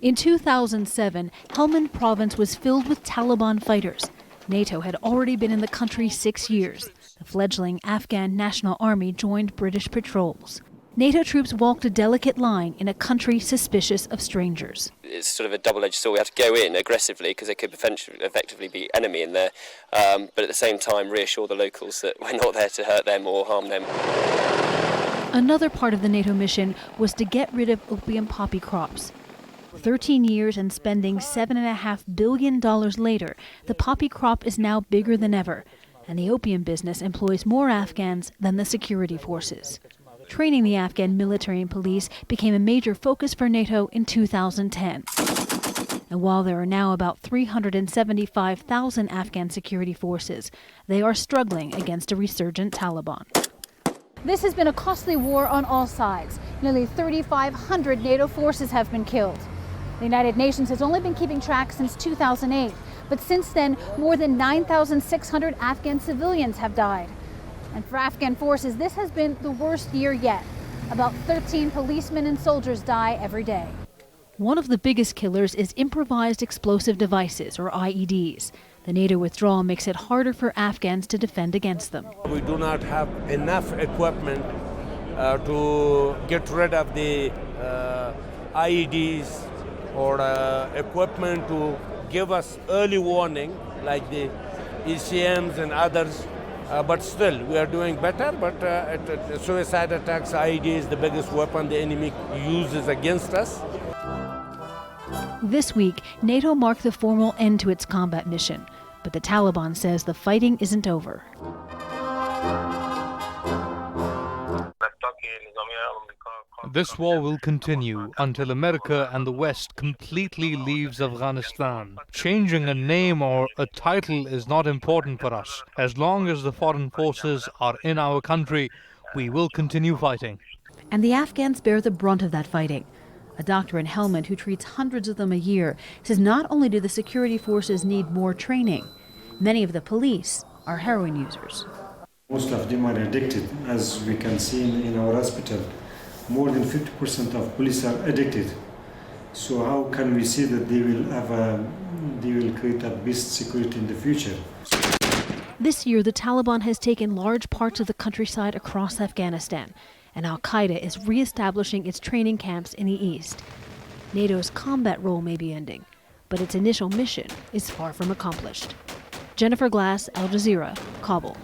In 2007, Helmand province was filled with Taliban fighters. NATO had already been in the country 6 years. The fledgling Afghan National Army joined British patrols. NATO troops walked a delicate line in a country suspicious of strangers. It's sort of a double-edged sword. We have to go in aggressively because there could effectively be enemy in there, but at the same time reassure the locals that we're not there to hurt them or harm them. Another part of the NATO mission was to get rid of opium poppy crops. 13 years and spending $7.5 billion later, the poppy crop is now bigger than ever, and the opium business employs more Afghans than the security forces. Training the Afghan military and police became a major focus for NATO in 2010. And while there are now about 375,000 Afghan security forces, they are struggling against a resurgent Taliban. This has been a costly war on all sides. Nearly 3,500 NATO forces have been killed. The United Nations has only been keeping track since 2008, but since then, more than 9,600 Afghan civilians have died. And for Afghan forces, this has been the worst year yet. About 13 policemen and soldiers die every day. One of the biggest killers is improvised explosive devices, or IEDs. The NATO withdrawal makes it harder for Afghans to defend against them. We do not have enough equipment to get rid of the IEDs or equipment to give us early warning like the ECMs and others. But still, we are doing better, but suicide attacks, IED is the biggest weapon the enemy uses against us. This week, NATO marked the formal end to its combat mission, but the Taliban says the fighting isn't over. This war will continue until America and the West completely leaves Afghanistan. Changing a name or a title is not important for us. As long as the foreign forces are in our country, we will continue fighting. And the Afghans bear the brunt of that fighting. A doctor in Helmand who treats hundreds of them a year says not only do the security forces need more training, many of the police are heroin users. Most of them are addicted, as we can see in our hospital. More than 50% of police are addicted. So how can we see that they will create a best security in the future? This year, the Taliban has taken large parts of the countryside across Afghanistan, and Al-Qaeda is re-establishing its training camps in the east. NATO's combat role may be ending, but its initial mission is far from accomplished. Jennifer Glasse, Al Jazeera, Kabul.